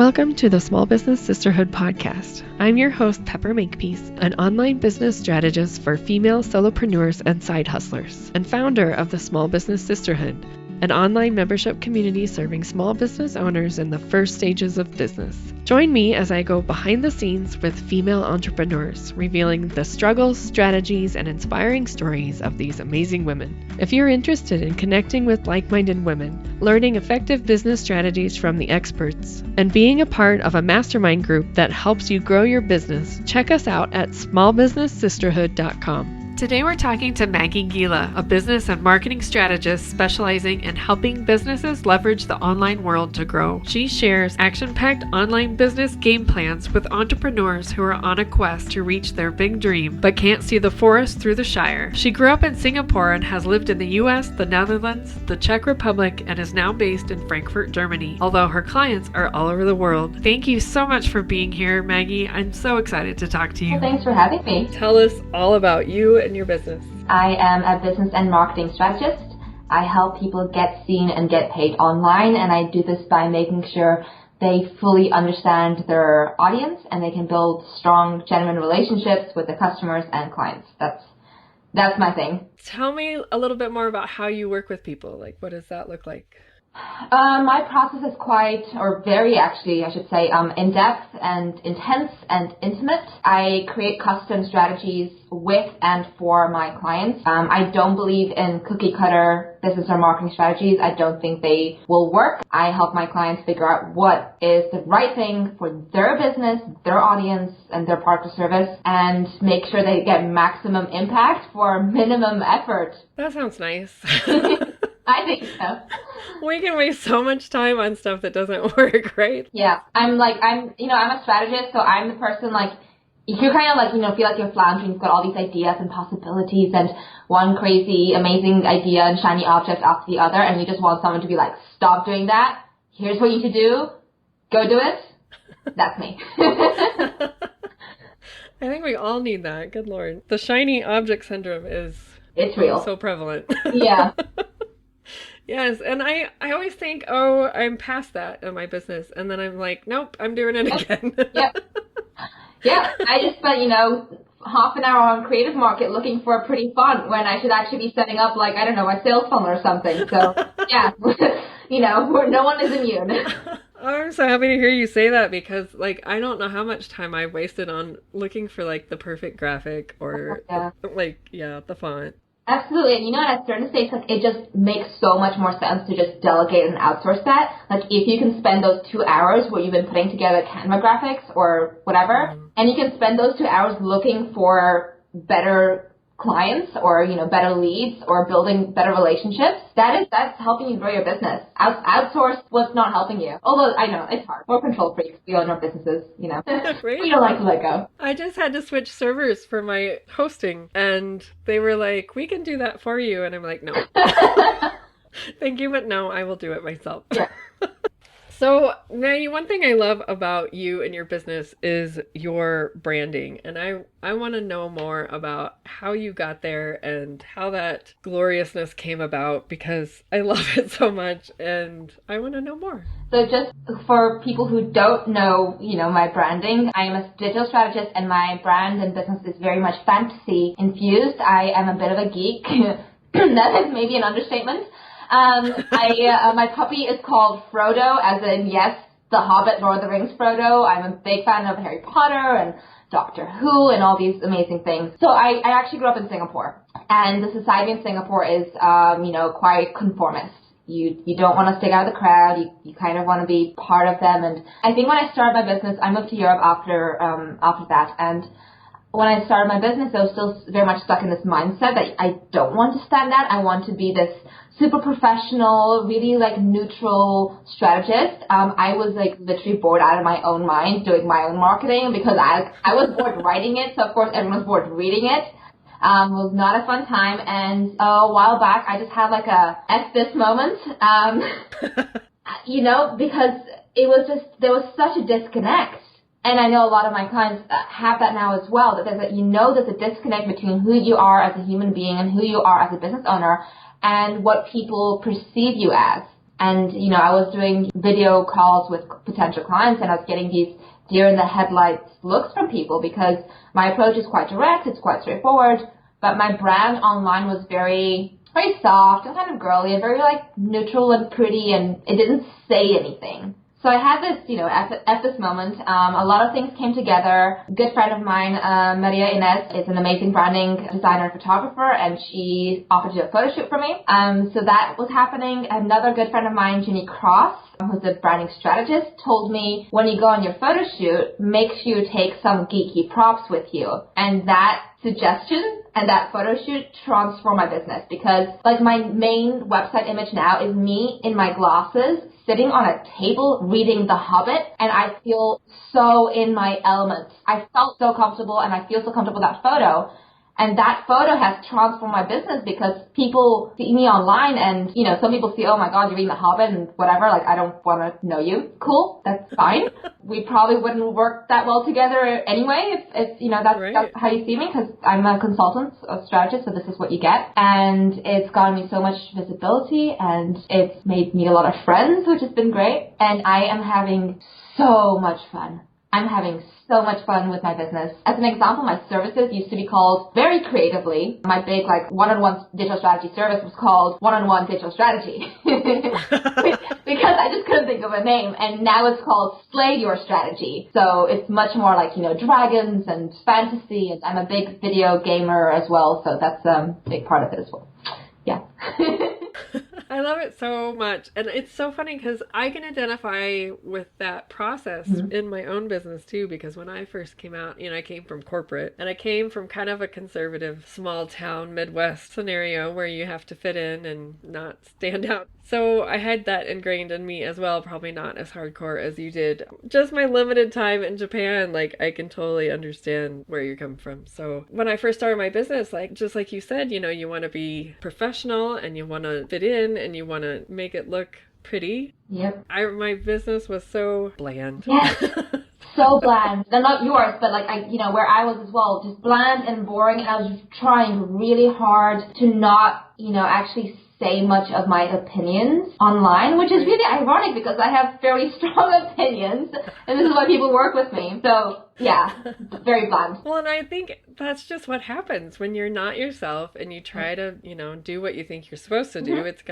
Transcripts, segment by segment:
Welcome to the Small Business Sisterhood Podcast. I'm your host, Pepper Makepeace, an online business strategist for female solopreneurs and side hustlers, and founder of the Small Business Sisterhood, an online membership community serving small business owners in the first stages of business. Join me as I go behind the scenes with female entrepreneurs, revealing the struggles, strategies, and inspiring stories of these amazing women. If you're interested in connecting with like-minded women, learning effective business strategies from the experts, and being a part of a mastermind group that helps you grow your business, check us out at smallbusinesssisterhood.com. Today we're talking to Maggie Giele, a business and marketing strategist specializing in helping businesses leverage the online world to grow. She shares action-packed online business game plans with entrepreneurs who are on a quest to reach their big dream but can't see the forest through the Shire. She grew up in Singapore and has lived in the US, the Netherlands, the Czech Republic, and is now based in Frankfurt, Germany, although her clients are all over the world. Thank you so much for being here, Maggie. I'm so excited to talk to you. Well, thanks for having me. Tell us all about you and your business. I am a business and marketing strategist. I help people get seen and get paid online, and I do this by making sure they fully understand their audience and they can build strong, genuine relationships with the customers and clients. That's my thing. Tell me a little bit more about how you work with people. Like, what does that look like? My process is very actually, I should say, in-depth and intense and intimate. I create custom strategies with and for my clients. I don't believe in cookie-cutter business or marketing strategies. I don't think they will work. I help my clients figure out what is the right thing for their business, their audience, and their product or service, and make sure they get maximum impact for minimum effort. That sounds nice. I think so. We can waste so much time on stuff that doesn't work, right? Yeah. I'm a strategist, so I'm the person, if you're kind of feel like you're floundering, you've got all these ideas and possibilities and one crazy, amazing idea and shiny object after the other, and you just want someone to be like, stop doing that. Here's what you need to do. Go do it. That's me. I think we all need that. Good Lord. The shiny object syndrome it's real. So prevalent. Yeah. Yes, and I always think, I'm past that in my business, and then I'm like, nope, I'm doing it again. Yep. Yeah, I just spent, half an hour on Creative Market looking for a pretty font when I should actually be setting up, a sales funnel or something. So, yeah, no one is immune. I'm so happy to hear you say that because, I don't know how much time I've wasted on looking for, the perfect graphic or, the font. Absolutely. And at a certain stage, it just makes so much more sense to just delegate and outsource that. If you can spend those 2 hours where you've been putting together Canva graphics or whatever, and you can spend those 2 hours looking for better clients or, better leads or building better relationships, that's helping you grow your business. Outsource what's not helping you. Although I know it's hard. We're control freaks. We own our businesses, Right? We don't like to let go. I just had to switch servers for my hosting and they were like, we can do that for you. And I'm like, no. Thank you, but no, I will do it myself. Yeah. So, Maggie, one thing I love about you and your business is your branding. And I want to know more about how you got there and how that gloriousness came about because I love it so much and I want to know more. So just for people who don't know, my branding, I am a digital strategist and my brand and business is very much fantasy infused. I am a bit of a geek. That is maybe an understatement. My puppy is called Frodo, as in, yes, the Hobbit, Lord of the Rings Frodo. I'm a big fan of Harry Potter and Doctor Who and all these amazing things. So I actually grew up in Singapore, and the society in Singapore is, quite conformist. You don't want to stick out of the crowd. You kind of want to be part of them. And I think when I started my business, I moved to Europe after that, and when I started my business, I was still very much stuck in this mindset that I don't want to stand out. I want to be this super professional, really neutral strategist. I was literally bored out of my own mind doing my own marketing because I was bored writing it. So of course everyone was bored reading it. It was not a fun time. And a while back, I just had a F this moment, because there was such a disconnect. And I know a lot of my clients have that now as well, that there's a disconnect between who you are as a human being and who you are as a business owner and what people perceive you as. And, I was doing video calls with potential clients, and I was getting these deer in the headlights looks from people because my approach is quite direct, it's quite straightforward, but my brand online was very, very soft and kind of girly and very neutral and pretty, and it didn't say anything. So I had this, at this moment, a lot of things came together. A good friend of mine, Maria Inez, is an amazing branding designer and photographer, and she offered to do a photo shoot for me. So that was happening. Another good friend of mine, Ginny Cross, who's a branding strategist, told me when you go on your photo shoot, make sure you take some geeky props with you. And that suggestion and that photo shoot transformed my business because my main website image now is me in my glasses sitting on a table reading The Hobbit, and I feel so in my element. I felt so comfortable, and I feel so comfortable with that photo. And that photo has transformed my business because people see me online and, some people see, oh my God, you're reading The Hobbit and whatever. I don't want to know you. Cool. That's fine. We probably wouldn't work that well together anyway if that's how you see me, because I'm a consultant, a strategist, so this is what you get. And it's gotten me so much visibility, and it's made me a lot of friends, which has been great. And I am having so much fun. I'm having so much fun with my business. As an example, my services used to be called very creatively. My big one-on-one digital strategy service was called One-on-One Digital Strategy because I just couldn't think of a name. And now it's called Slay Your Strategy. So it's much more dragons and fantasy. And I'm a big video gamer as well, so that's a big part of it as well. Yeah. I love it so much. And it's so funny because I can identify with that process in my own business too, because when I first came out, I came from corporate, and I came from kind of a conservative small town Midwest scenario where you have to fit in and not stand out. So I had that ingrained in me as well, probably not as hardcore as you did. Just my limited time in Japan, I can totally understand where you come from. So when I first started my business, just like you said, you want to be professional and you want to fit in and you want to make it look pretty. Yep. My business was so bland. Yes. So bland. They're not yours, but where I was as well, just bland and boring. And I was just trying really hard to not, actually say much of my opinions online, which is really ironic because I have fairly strong opinions, and this is why people work with me. So yeah, very bland. Well, and I think that's just what happens when you're not yourself and you try to, do what you think you're supposed to do. It's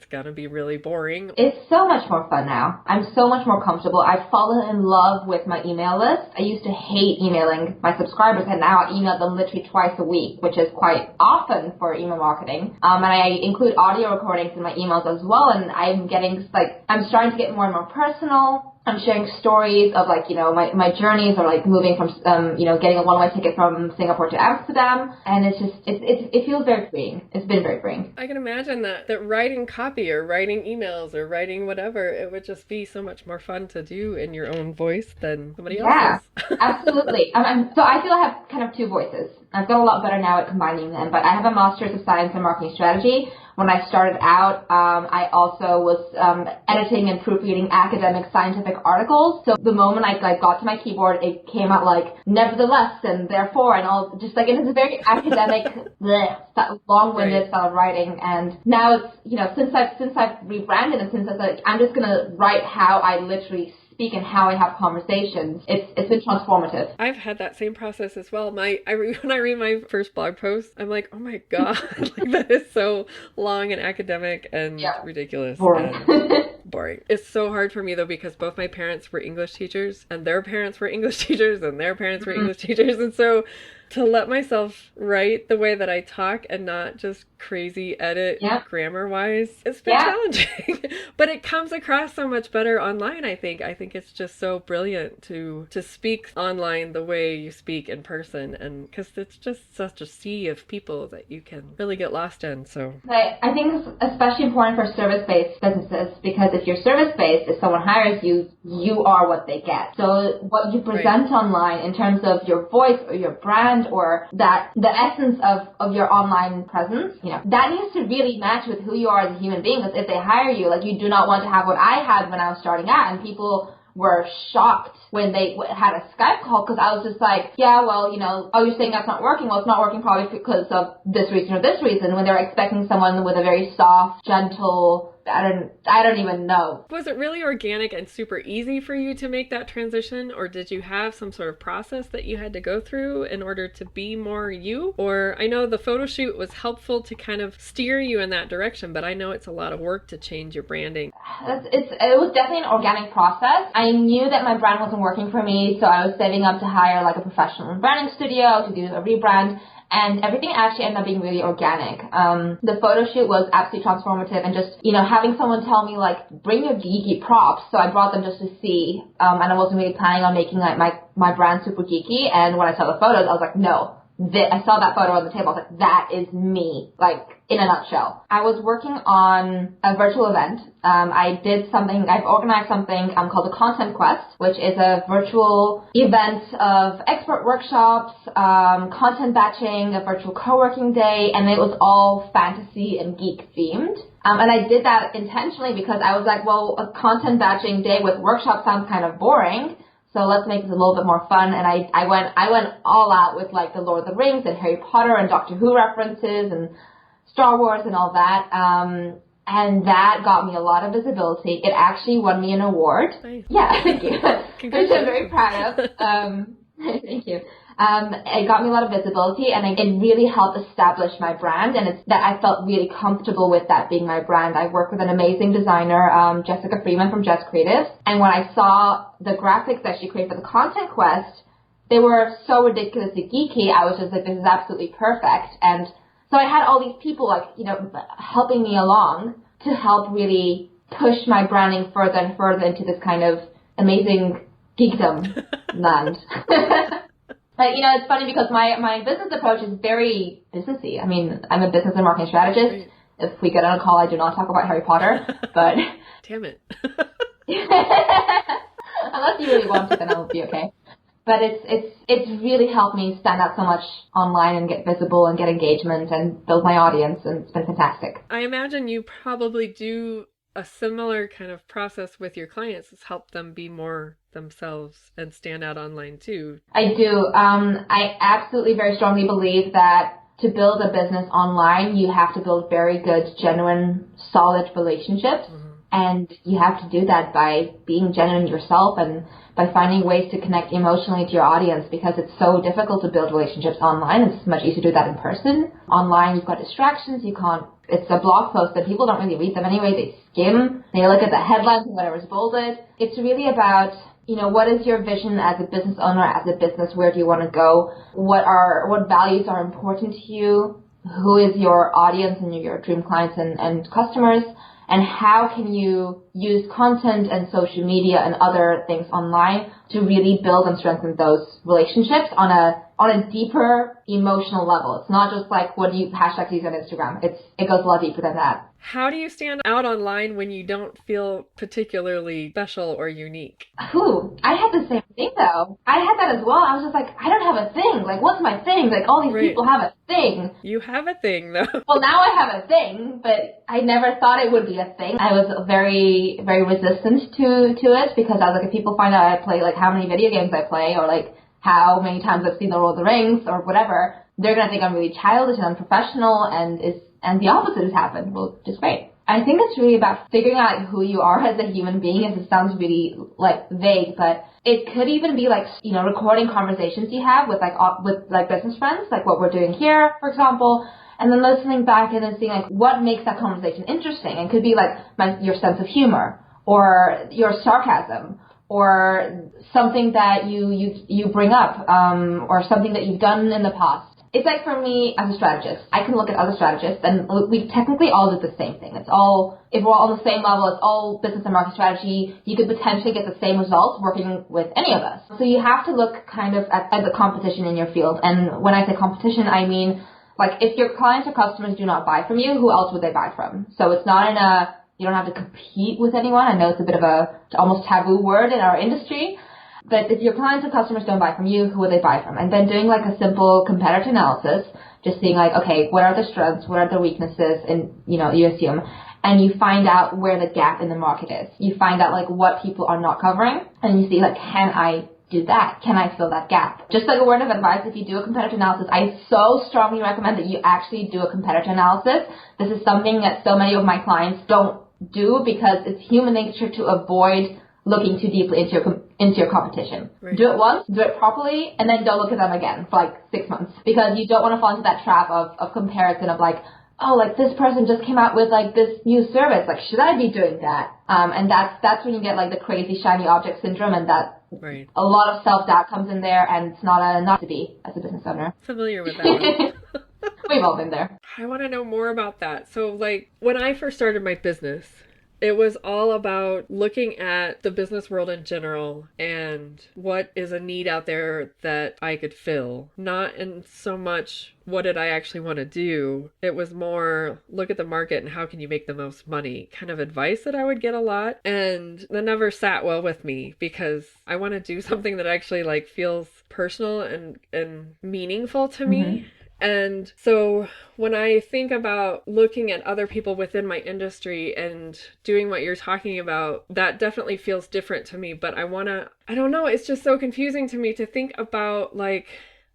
gonna be really boring. It's so much more fun now. I'm so much more comfortable. I've fallen in love with my email list. I used to hate emailing my subscribers, and now I email them literally twice a week, which is quite often for email marketing. And I include audio recordings in my emails as well, and I'm getting I'm starting to get more and more personal. I'm sharing stories of my journeys, or moving from getting a one-way ticket from Singapore to Amsterdam, and it feels very freeing. It's been very freeing. I can imagine that writing copy or writing emails or writing whatever, it would just be so much more fun to do in your own voice than somebody else's. Yeah, absolutely. So I feel I have kind of two voices. I've got a lot better now at combining them, but I have a Master's of Science and Marketing Strategy. When I started out, I also was editing and proofreading academic scientific articles. So the moment I got to my keyboard, it came out nevertheless and therefore and all, just it is a very academic, long-winded style of writing. And now it's since I've rebranded and since I'm just gonna write how I literally speak and how I have conversations, it's been transformative. I've had that same process as well. When I read my first blog post, I'm like, oh my God, that is so long and academic and ridiculous. Boring. And boring. It's so hard for me though, because both my parents were English teachers and their parents were English teachers and their parents were English teachers. And so to let myself write the way that I talk and not just crazy edit grammar-wise, it's been challenging. But it comes across so much better online, I think. I think it's just so brilliant to speak online the way you speak in person, and because it's just such a sea of people that you can really get lost in. So I think it's especially important for service-based businesses, because if you're service-based, if someone hires you, you are what they get. So what you present online in terms of your voice or your brand or that the essence of your online presence, that needs to really match with who you are as a human being. Because if they hire you, you do not want to have what I had when I was starting out, and people were shocked when they had a Skype call, because I was just oh, you're saying that's not working. Well, it's not working probably because of this reason or this reason, when they're expecting someone with a very soft, gentle I don't even know. Was it really organic and super easy for you to make that transition, or did you have some sort of process that you had to go through in order to be more you? Or I know the photo shoot was helpful to kind of steer you in that direction, but I know it's a lot of work to change your branding. It was definitely an organic process. I knew that my brand wasn't working for me, so I was saving up to hire like a professional branding studio to do a rebrand. And everything actually ended up being really organic. The photo shoot was absolutely transformative, and just, having someone tell me, like, bring your geeky props. So I brought them just to see, and I wasn't really planning on making, like, my brand super geeky. And when I saw the photos, I was like, no. I saw that photo on the table. I was like, that is me, like, in a nutshell. I was working on a virtual event. I've organized something called the Content Quest, which is a virtual event of expert workshops, content batching, a virtual co-working day, and it was all fantasy and geek themed. And I did that intentionally because I was like, well, a content batching day with workshops sounds kind of boring. So let's make this a little bit more fun. And I went all out with like the Lord of the Rings and Harry Potter and Doctor Who references and Star Wars and all that. And that got me a lot of visibility. It actually won me an award. Nice. Yeah, thank you. Which I'm very proud of. Thank you. It got me a lot of visibility, and it really helped establish my brand, and it's that I felt really comfortable with that being my brand. I work with an amazing designer, Jessica Freeman from Jess Creatives, and when I saw the graphics that she created for the Content Quest, they were so ridiculously geeky. I was just like, this is absolutely perfect. And so I had all these people helping me along to help really push my branding further and further into this kind of amazing geekdom land. It's funny because my business approach is very businessy. I mean, I'm a business and marketing strategist. Right. If we get on a call, I do not talk about Harry Potter, but... Damn it. Unless you really want to, then I'll be okay. But it's really helped me stand out so much online and get visible and get engagement and build my audience, and it's been fantastic. I imagine you probably do a similar kind of process with your clients is help them be more themselves and stand out online too. I do. I absolutely very strongly believe that to build a business online, you have to build very good, genuine, solid relationships. Mm-hmm. And you have to do that by being genuine yourself and by finding ways to connect emotionally to your audience, because it's so difficult to build relationships online. It's much easier to do that in person. Online, you've got distractions. It's a blog post that people don't really read them anyway. They skim. They look at the headlines and whatever's bolded. It's really about, what is your vision as a business owner, as a business? Where do you want to go? What values are important to you? Who is your audience and your dream clients and customers? And how can you use content and social media and other things online to really build and strengthen those relationships on a deeper emotional level? It's not just like what do you hashtag use on Instagram. It goes a lot deeper than that. How do you stand out online when you don't feel particularly special or unique? I had the same thing though. I had that as well. I was just like, I don't have a thing. Like, what's my thing? Like, all these people have a thing. You have a thing though. Well, now I have a thing, but I never thought it would be a thing. I was very, very resistant to it, because I was like, if people find out I play, like, how many video games I play, or like how many times I've seen the Lord of the Rings or whatever, they're going to think I'm really childish and unprofessional, and the opposite has happened, which is great. I think it's really about figuring out who you are as a human being, as it sounds really like vague, but it could even be like, recording conversations you have with business friends, like what we're doing here, for example, and then listening back and then seeing like what makes that conversation interesting. It could be like your sense of humor, or your sarcasm, or something that you bring up, or something that you've done in the past. It's like, for me as a strategist, I can look at other strategists and we technically all do the same thing. It's all, if we're all on the same level, it's all business and marketing strategy. You could potentially get the same results working with any of us. So you have to look kind of at the competition in your field. And when I say competition, I mean, like, if your clients or customers do not buy from you, who else would they buy from? So it's not you don't have to compete with anyone. I know it's a bit of a almost taboo word in our industry. But if your clients and customers don't buy from you, who will they buy from? And then doing like a simple competitor analysis, just seeing like, okay, what are the strengths, what are the weaknesses, and you assume, and you find out where the gap in the market is. You find out like what people are not covering, and you see like, can I do that? Can I fill that gap? Just like a word of advice, if you do a competitor analysis, I so strongly recommend that you actually do a competitor analysis. This is something that so many of my clients don't do, because it's human nature to avoid looking too deeply into your competition. Right. Do it once, do it properly, and then don't look at them again for like 6 months, because you don't want to fall into that trap of comparison of like, oh, like this person just came out with like this new service, like should I be doing that? And that's when you get like the crazy shiny object syndrome, and that right. A lot of self-doubt comes in there, and it's not to be as a business owner. Familiar with that one. We've all been there. I want to know more about that. So like when I first started my business, it was all about looking at the business world in general and what is a need out there that I could fill. Not in so much what did I actually want to do. It was more look at the market and how can you make the most money kind of advice that I would get a lot. And that never sat well with me, because I want to do something that actually like feels personal and meaningful to me. And so when I think about looking at other people within my industry and doing what you're talking about, that definitely feels different to me. But I don't know, it's just so confusing to me to think about like,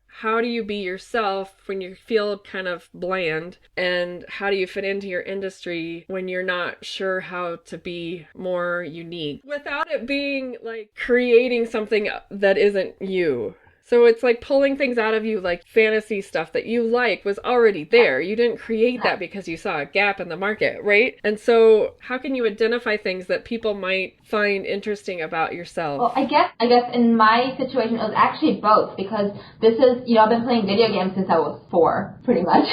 how do you be yourself when you feel kind of bland? And how do you fit into your industry when you're not sure how to be more unique without it being like creating something that isn't you? So it's like pulling things out of you, like fantasy stuff that you like was already there. You didn't create that because you saw a gap in the market, right? And so how can you identify things that people might find interesting about yourself? Well, I guess in my situation, it was actually both, because this is, I've been playing video games since I was 4, pretty much.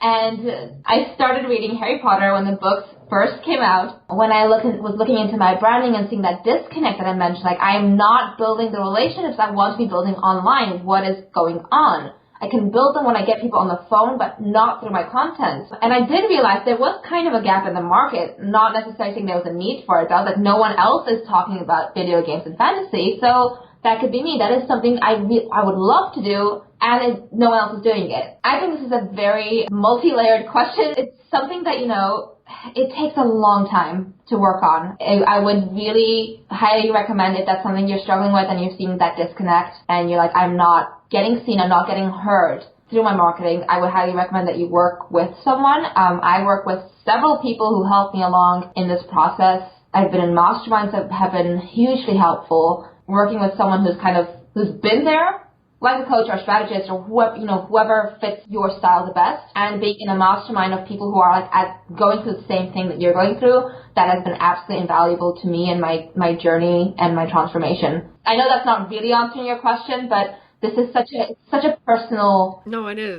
And I started reading Harry Potter when the books first came out. When I was looking into my branding and seeing that disconnect that I mentioned, like I'm not building the relationships I want to be building online. What is going on? I can build them when I get people on the phone, but not through my content. And I did realize there was kind of a gap in the market, not necessarily saying there was a need for it, but I was like, no one else is talking about video games and fantasy, so that could be me. That is something I would love to do, and no one else is doing it. I think this is a very multi-layered question. It's something that, it takes a long time to work on. I would really highly recommend if that's something you're struggling with and you're seeing that disconnect and you're like, I'm not getting seen, I'm not getting heard through my marketing, I would highly recommend that you work with someone. I work with several people who help me along in this process. I've been in masterminds that have been hugely helpful. Working with someone who's been there, like a coach or a strategist or whoever fits your style the best, and being in a mastermind of people who are going through the same thing that you're going through, that has been absolutely invaluable to me in my journey and my transformation. I know that's not really answering your question, but this is such a personal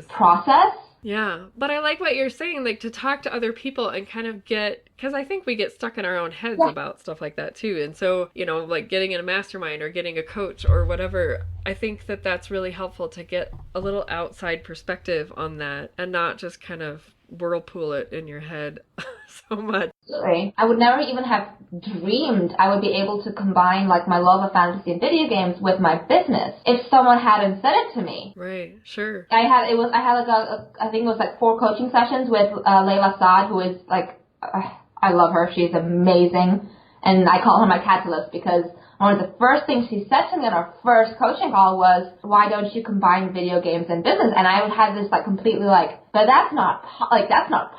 process. Yeah, but I like what you're saying, like to talk to other people and kind of because I think we get stuck in our own heads about stuff like that too. And so, like getting in a mastermind or getting a coach or whatever, I think that that's really helpful to get a little outside perspective on that and not just kind of whirlpool it in your head so much. Absolutely. I would never even have dreamed I would be able to combine like my love of fantasy and video games with my business if someone hadn't said it to me. Right, sure. I think it was 4 coaching sessions with Layla Saad, who is I love her. She's amazing. And I call her my catalyst, because one of the first things she said to me on our first coaching call was, why don't you combine video games and business? And I would have this completely but that's not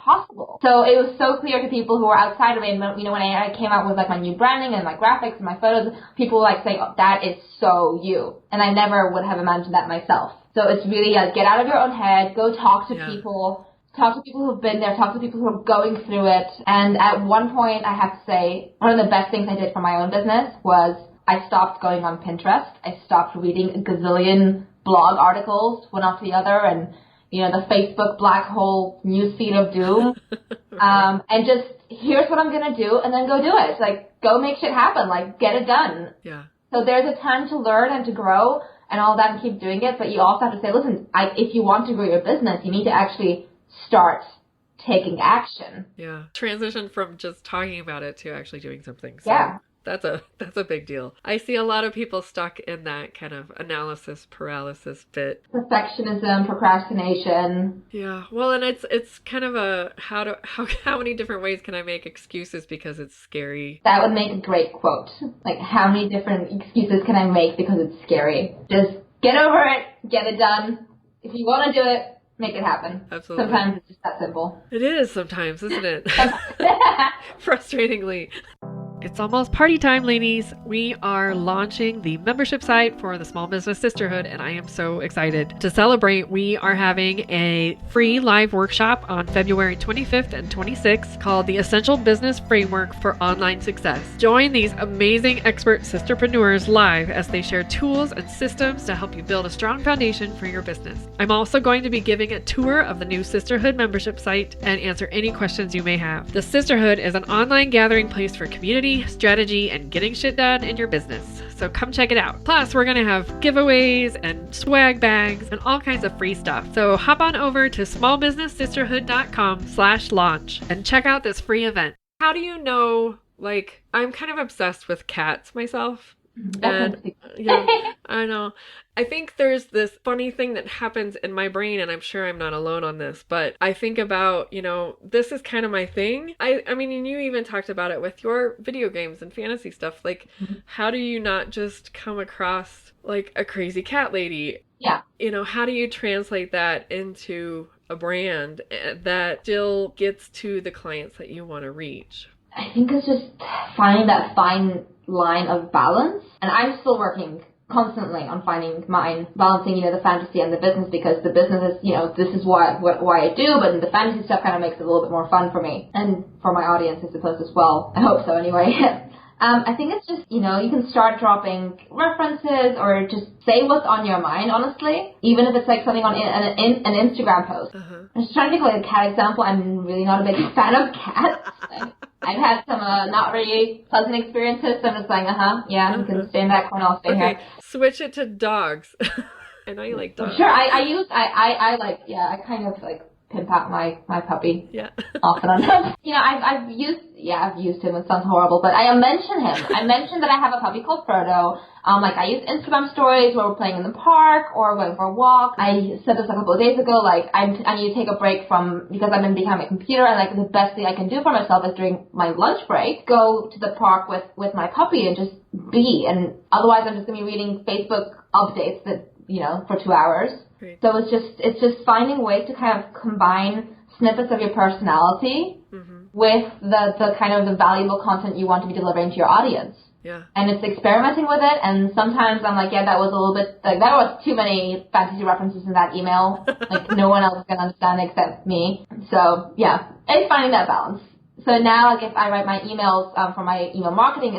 possible. So it was so clear to people who were outside of it. And when I came out with my new branding and my graphics and my photos, people were saying, oh, that is so you. And I never would have imagined that myself. So it's really get out of your own head, go talk to people. Talk to people who've been there, talk to people who are going through it. And at one point, I have to say, one of the best things I did for my own business was I stopped going on Pinterest. I stopped reading a gazillion blog articles, one after the other, and, the Facebook black hole newsfeed of doom. And just, here's what I'm going to do, and then go do it. Go make shit happen. Get it done. Yeah. So there's a time to learn and to grow and all that and keep doing it. But you also have to say, listen, if you want to grow your business, you need to actually start taking action. Yeah. Transition from just talking about it to actually doing something. So yeah. That's a big deal. I see a lot of people stuck in that kind of analysis paralysis bit. Perfectionism, procrastination. Yeah. Well, and it's kind of how many different ways can I make excuses because it's scary? That would make a great quote. How many different excuses can I make because it's scary? Just get over it, get it done. If you want to do it, make it happen. Absolutely. Sometimes it's just that simple. It is sometimes, isn't it? Frustratingly. It's almost party time, ladies. We are launching the membership site for the Small Business Sisterhood, and I am so excited. To celebrate, we are having a free live workshop on February 25th and 26th called The Essential Business Framework for Online Success. Join these amazing expert sisterpreneurs live as they share tools and systems to help you build a strong foundation for your business. I'm also going to be giving a tour of the new Sisterhood membership site and answer any questions you may have. The Sisterhood is an online gathering place for community, strategy, and getting shit done in your business. So come check it out. Plus, we're going to have giveaways and swag bags and all kinds of free stuff. So hop on over to smallbusinesssisterhood.com/launch and check out this free event. How do you know, like, I'm kind of obsessed with cats myself. And yeah, I know. I think there's this funny thing that happens in my brain, and I'm sure I'm not alone on this, but I think about, this is kind of my thing. I mean, and you even talked about it with your video games and fantasy stuff. Like, how do you not just come across like a crazy cat lady? Yeah. How do you translate that into a brand that still gets to the clients that you want to reach? I think it's just finding that fine line of balance, and I'm still working constantly on finding mine, balancing the fantasy and the business, because the business is this is why I do, but the fantasy stuff kind of makes it a little bit more fun for me and for my audience, I suppose, as well. I hope so anyway. I think it's just, you can start dropping references or just say what's on your mind, honestly, even if it's like something on an Instagram post. I'm just trying to think of like a cat example. I'm really not a big fan of cats. I've had some not really pleasant experiences, so I'm just like, you can stay in that corner, I'll stay here. Switch it to dogs. I know you like dogs. Sure, I kind of like pimp out my puppy. Yeah. Off and on. I've used him. It sounds horrible, but I mention him. I mentioned that I have a puppy called Frodo. I use Instagram stories where we're playing in the park or going for a walk. I said this a couple of days ago, like, I need to take a break because I've been behind my computer, and like the best thing I can do for myself is during my lunch break, go to the park with my puppy and just be. And otherwise I'm just going to be reading Facebook updates that, for 2 hours. Right. So it's just finding ways to kind of combine snippets of your personality with the kind of the valuable content you want to be delivering to your audience. Yeah. And it's experimenting with it, and sometimes I'm like, that was a little bit, like, that was too many fantasy references in that email. Like, no one else is going to understand except me. So, yeah, it's finding that balance. So now, like, if I write my emails for my email marketing,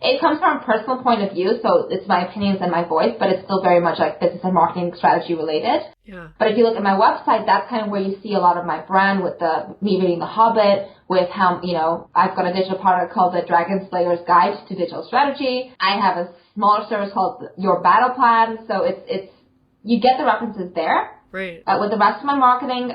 it comes from a personal point of view, so it's my opinions and my voice, but it's still very much like business and marketing strategy related. Yeah. But if you look at my website, that's kind of where you see a lot of my brand, with me reading The Hobbit, with how, I've got a digital product called the Dragon Slayer's Guide to Digital Strategy. I have a smaller service called Your Battle Plan, so it's you get the references there. Right. But with the rest of my marketing,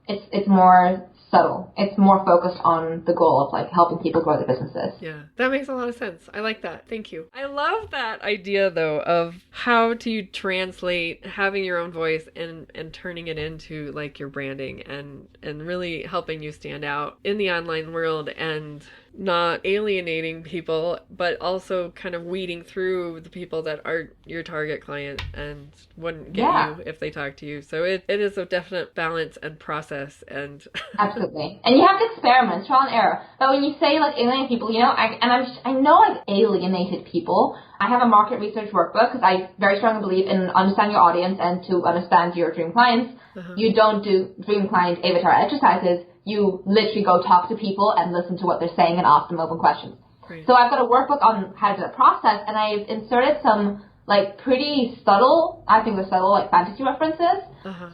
it's more subtle. It's more focused on the goal of like helping people grow their businesses. Yeah, that makes a lot of sense. I like that. Thank you. I love that idea though of how do you translate having your own voice and turning it into like your branding and really helping you stand out in the online world and not alienating people, but also kind of weeding through the people that are your target client and wouldn't get you if they talk to you. So it is a definite balance and process. And absolutely. And you have to experiment, trial and error. But when you say like alienate people, I know I've alienated people. I have a market research workbook because I very strongly believe in understanding your audience and to understand your dream clients. You don't do dream client avatar exercises. You literally go talk to people and listen to what they're saying and ask them open questions. Great. So I've got a workbook on how to do that process, and I've inserted some like pretty subtle, like fantasy references.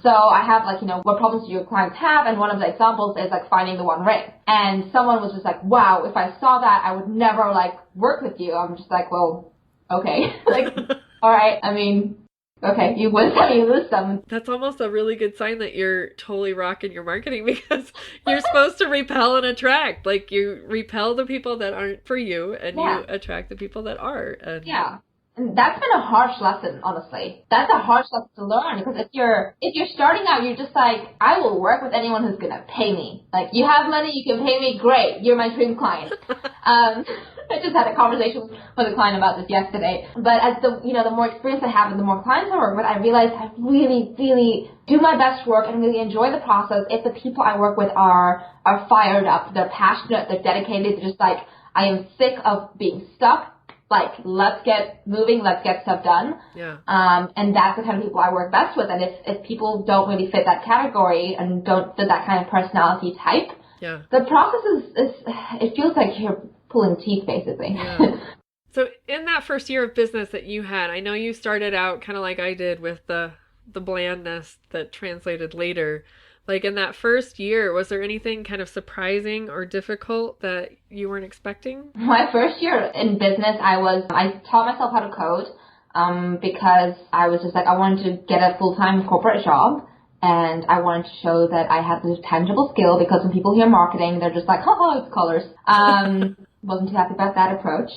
So I have like, what problems do your clients have? And one of the examples is like finding the one ring. And someone was just like, wow, if I saw that, I would never like work with you. I'm just like, well, okay. Like, all right. I mean, okay, you win some, you lose some. That's almost a really good sign that you're totally rocking your marketing, because you're supposed to repel and attract. Like, you repel the people that aren't for you, and you attract the people that are. And and that's been a harsh lesson, honestly. That's a harsh lesson to learn, because if you're starting out, you're just like, I will work with anyone who's gonna pay me. Like, you have money, you can pay me, great, you're my dream client. I just had a conversation with a client about this yesterday. But as the more experience I have and the more clients I work with, I realize I really, really do my best work and really enjoy the process if the people I work with are fired up, they're passionate, they're dedicated, they're just like, I am sick of being stuck. Like, let's get moving, let's get stuff done. Yeah. And that's the kind of people I work best with. And if people don't really fit that category and don't fit that kind of personality type, yeah, the process is it feels like you're pulling teeth, basically. Yeah. So in that first year of business that you had, I know you started out kind of like I did with the blandness that translated later. Like in that first year, was there anything kind of surprising or difficult that you weren't expecting? My first year in business, I taught myself how to code because I was just like, I wanted to get a full-time corporate job. And I wanted to show that I had this tangible skill, because when people hear marketing, they're just like, oh, it's colors. Wasn't too happy about that approach.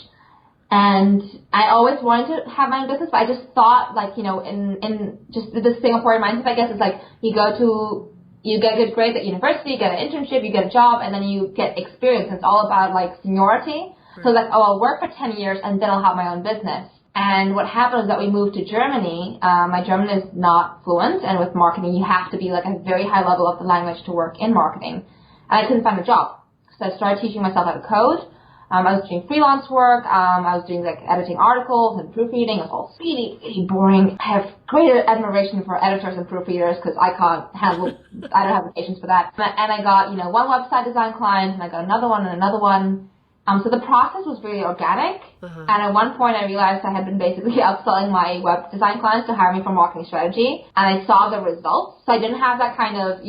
And I always wanted to have my own business, but I just thought, like, in just the Singaporean mindset, I guess, is like, you get good grades at university, you get an internship, you get a job, and then you get experience. It's all about, like, seniority. Right. So, like, I'll work for 10 years, and then I'll have my own business. And what happened was that we moved to Germany. My German is not fluent, and with marketing, you have to be, like, a very high level of the language to work in marketing. And I couldn't find a job. So I started teaching myself how to code. I was doing freelance work. I was doing, like, editing articles and proofreading. It was all really, really boring. I have great admiration for editors and proofreaders, because I don't have the patience for that. And I got, one website design client, and I got another one and another one. So the process was really organic. And at one point I realized I had been basically outselling my web design clients to hire me for marketing strategy. And I saw the results. So I didn't have that kind of,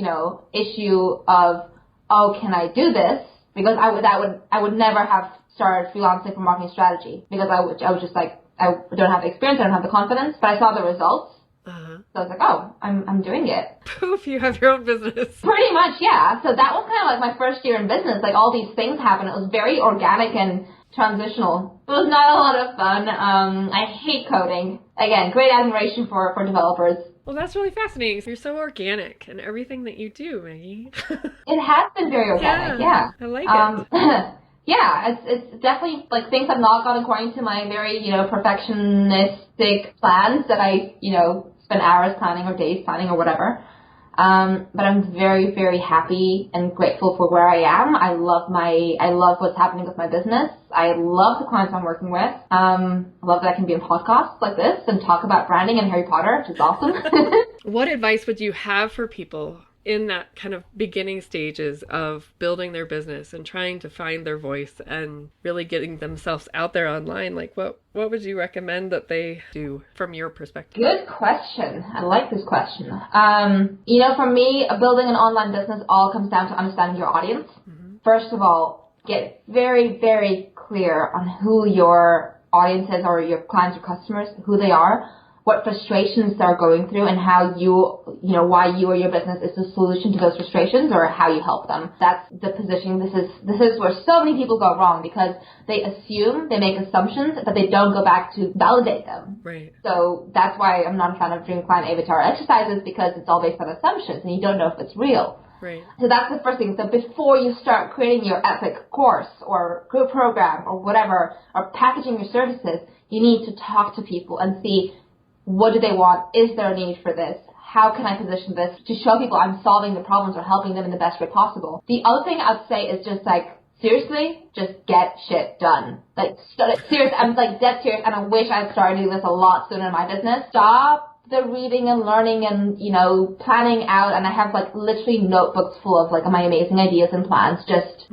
issue of, oh, can I do this? Because I would never have started freelancing for marketing strategy, because I was just like, I don't have the experience, I don't have the confidence, but I saw the results. So I was like, oh, I'm doing it. Poof, you have your own business. Pretty much, yeah. So that was kind of like my first year in business. Like, all these things happened. It was very organic and transitional. It was not a lot of fun. I hate coding. Again, great admiration for developers. Well, that's really fascinating. You're so organic in everything that you do, Maggie. It has been very organic, yeah. I like it. Yeah, it's definitely, like, things have not gone according to my very, perfectionistic plans that I, spend hours planning or days planning or whatever. But I'm very, very happy and grateful for where I am. I love what's happening with my business. I love the clients I'm working with. I love that I can be in podcasts like this and talk about branding and Harry Potter, which is awesome. What advice would you have for people in that kind of beginning stages of building their business and trying to find their voice and really getting themselves out there online? Like, what would you recommend that they do from your perspective? Good question. I like this question. For me, building an online business all comes down to understanding your audience. Mm-hmm. First of all, get very, very clear on who your audience is, or your clients or customers, who they are, what frustrations they're going through, and how why you or your business is the solution to those frustrations, or how you help them. That's the positioning. This is where so many people go wrong, because they make assumptions, but they don't go back to validate them. Right. So that's why I'm not a fan of doing client avatar exercises, because it's all based on assumptions, and you don't know if it's real. Right. So that's the first thing. So before you start creating your epic course or group program or whatever, or packaging your services, you need to talk to people and see, what do they want? Is there a need for this? How can I position this to show people I'm solving the problems or helping them in the best way possible? The other thing I'd say is just, like, seriously, just get shit done. Like, serious. I'm, like, dead serious, and I wish I'd started doing this a lot sooner in my business. Stop the reading and learning and, planning out. And I have, like, literally notebooks full of, like, my amazing ideas and plans. Just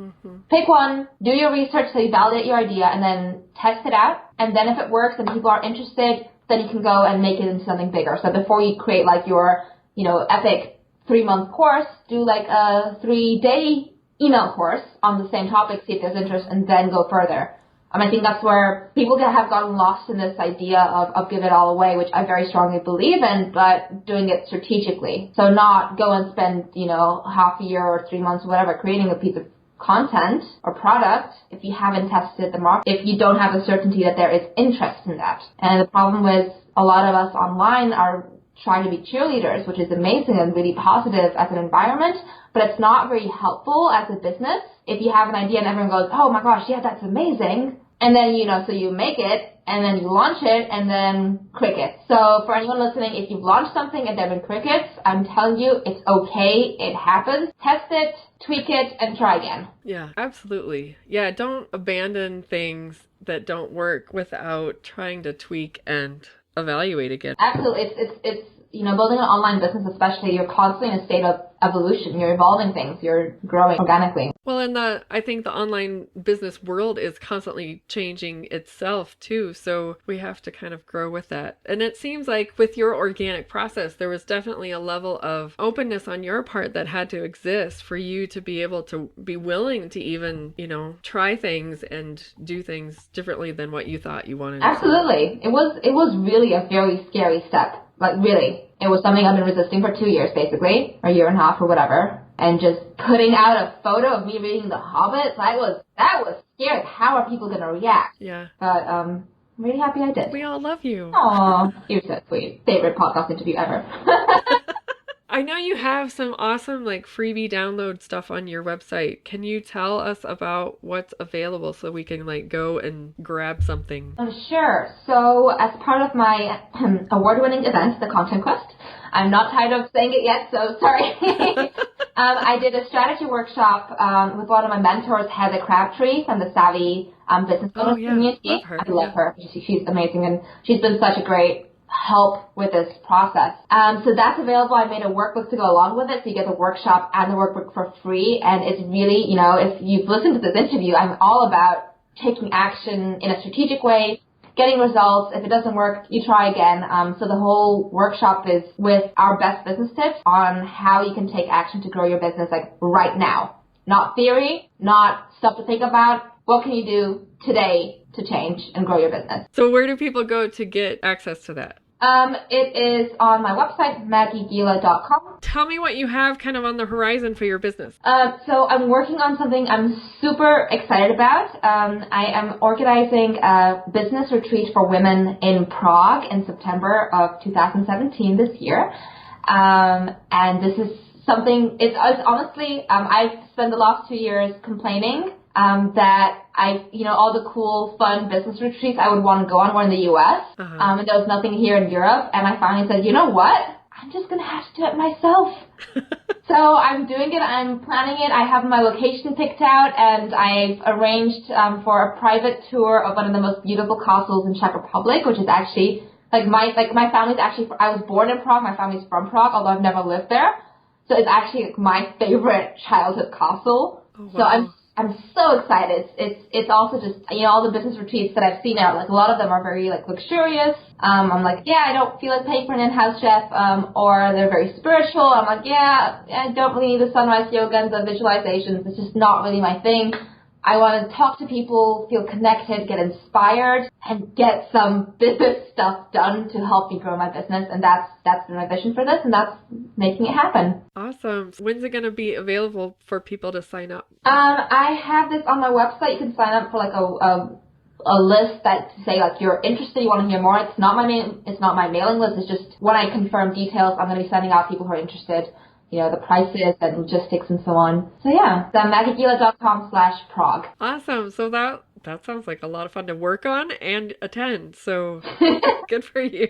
pick one, do your research so you validate your idea, and then test it out. And then if it works and people are interested, then you can go and make it into something bigger. So before you create, like, your, epic 3-month course, do, like, a 3-day email course on the same topic, see if there's interest, and then go further. I think that's where people have gotten lost in this idea of give it all away, which I very strongly believe in, but doing it strategically. So not go and spend, half a year or 3 months or whatever creating a piece of content or product if you haven't tested the market, if you don't have a certainty that there is interest in that. And the problem with a lot of us online are trying to be cheerleaders, which is amazing and really positive as an environment, but it's not very helpful as a business. If you have an idea and everyone goes, oh my gosh, yeah, that's amazing, And then, so you make it, and then you launch it, and then crickets. So for anyone listening, if you've launched something and there have been crickets, I'm telling you, it's okay. It happens. Test it, tweak it, and try again. Yeah, absolutely. Yeah, don't abandon things that don't work without trying to tweak and evaluate again. Absolutely. It's building an online business especially, you're constantly in a state of evolution. You're evolving things. You're growing organically. Well, and I think the online business world is constantly changing itself too. So we have to kind of grow with that. And it seems like with your organic process, there was definitely a level of openness on your part that had to exist for you to be able to be willing to even, try things and do things differently than what you thought you wanted. Absolutely. It was really a very scary step. Like, really. It was something I've been resisting for 2 years, basically, or a year and a half or whatever. And just putting out a photo of me reading The Hobbit, that was scary. How are people going to react? Yeah. But I'm really happy I did. We all love you. Aw, you're so sweet. Favorite podcast interview ever. I know you have some awesome freebie download stuff on your website. Can you tell us about what's available so we can go and grab something? Sure. So as part of my award-winning event, the Content Quest, I'm not tired of saying it yet, so sorry. I did a strategy workshop with one of my mentors, Heather Crabtree from the Savvy Business Owners community. Love her. I love her. She's amazing, and she's been such a great help with this process. So that's available. I made a workbook to go along with it, so you get the workshop and the workbook for free. And it's really, if you've listened to this interview, I'm all about taking action in a strategic way, getting results. If it doesn't work, you try again. So the whole workshop is with our best business tips on how you can take action to grow your business right now. Not theory, not stuff to think about. What can you do today to change and grow your business? So where do people go to get access to that? It is on my website, maggiegiele.com. Tell me what you have kind of on the horizon for your business. So I'm working on something I'm super excited about. I am organizing a business retreat for women in Prague in September of 2017 this year. And this is something, it's honestly, I've spent the last 2 years complaining that all the cool, fun business retreats I would want to go on were in the U.S. And there was nothing here in Europe. And I finally said, you know what? I'm just going to have to do it myself. So I'm doing it. I'm planning it. I have my location picked out, and I've arranged for a private tour of one of the most beautiful castles in Czech Republic, which is actually my family's actually. I was born in Prague. My family's from Prague, although I've never lived there. So it's actually my favorite childhood castle. Oh, wow. So I'm so excited. It's also just, all the business retreats that I've seen now, a lot of them are very, luxurious. I'm I don't feel like paying for an in-house chef, or they're very spiritual. I'm I don't really need the sunrise yoga and the visualizations. It's just not really my thing. I want to talk to people, feel connected, get inspired, and get some business stuff done to help me grow my business. And that's my vision for this, and that's making it happen. Awesome. When's it going to be available for people to sign up? I have this on my website. You can sign up for a list that say you're interested, you want to hear more. It's not my mailing list. It's just when I confirm details, I'm going to be sending out people who are interested. The prices and logistics and so on. So yeah, the maggiegiele.com/Prague. Awesome. So that sounds like a lot of fun to work on and attend. So good for you.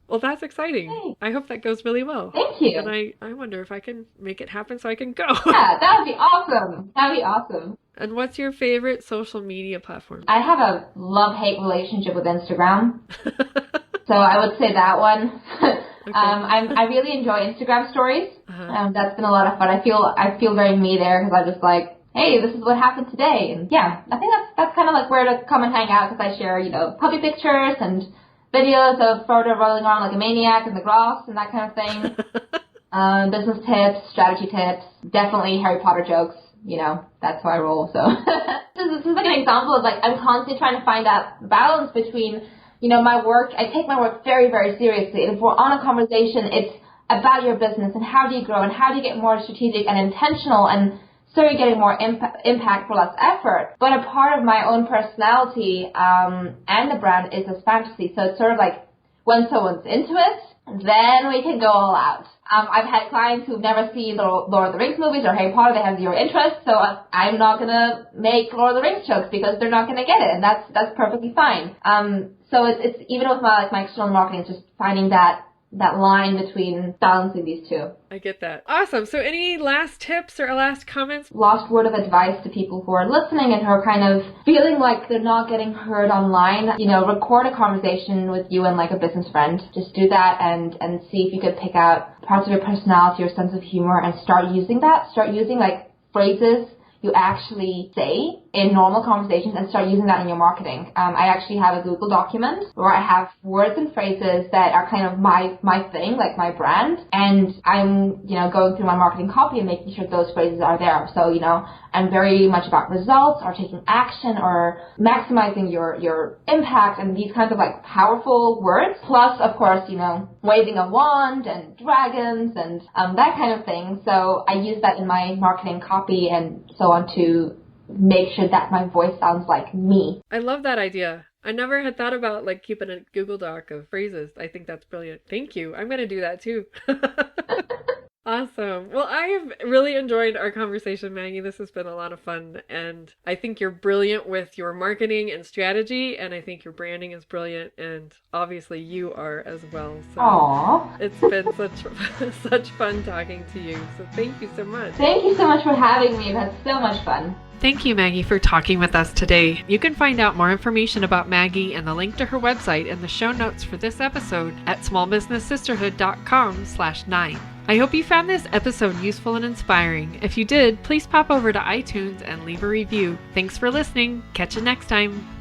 Well, that's exciting. Thanks. I hope that goes really well. Thank you. And I wonder if I can make it happen so I can go. Yeah, that would be awesome. That would be awesome. And what's your favorite social media platform? I have a love-hate relationship with Instagram. So I would say that one. Okay. I really enjoy Instagram stories. That's been a lot of fun. I feel very me there because I'm just hey, this is what happened today. And yeah, I think that's kind of where to come and hang out because I share, puppy pictures and videos of Frodo rolling around like a maniac in the grass and that kind of thing. Business tips, strategy tips, definitely Harry Potter jokes. That's how I roll. So this is an example of I'm constantly trying to find that balance between my work. I take my work very, very seriously. And if we're on a conversation, it's about your business and how do you grow and how do you get more strategic and intentional and so you're getting more impact for less effort. But a part of my own personality and the brand is this fantasy. So it's sort of when someone's into it, then we can go all out. I've had clients who've never seen the Lord of the Rings movies or Harry Potter. They have zero interest, so I'm not gonna make Lord of the Rings jokes because they're not gonna get it, and that's perfectly fine. So it's even with my external marketing, it's just finding that line between balancing these two. I get that. Awesome. So any last tips or last comments? Last word of advice to people who are listening and who are kind of feeling like they're not getting heard online. Record a conversation with you and like a business friend. Just do that and see if you could pick out parts of your personality or sense of humor and start using that. Start using like phrases you actually say in normal conversations and start using that in your marketing. I actually have a Google document where I have words and phrases that are kind of my thing, like my brand, and I'm, going through my marketing copy and making sure those phrases are there. So, I'm very much about results or taking action or maximizing your impact and these kinds of like powerful words. Plus, of course, waving a wand and dragons and that kind of thing. So I use that in my marketing copy and so on to make sure that my voice sounds like me. I love that idea. I never had thought about like keeping a Google Doc of phrases. I think that's brilliant. Thank you. I'm going to do that too. Awesome. Well, I have really enjoyed our conversation, Maggie. This has been a lot of fun. And I think you're brilliant with your marketing and strategy. And I think your branding is brilliant. And obviously you are as well. So Aww. It's been such fun talking to you. So thank you so much. Thank you so much for having me. I've had so much fun. Thank you, Maggie, for talking with us today. You can find out more information about Maggie and the link to her website in the show notes for this episode at smallbusinesssisterhood.com/9. I hope you found this episode useful and inspiring. If you did, please pop over to iTunes and leave a review. Thanks for listening. Catch you next time.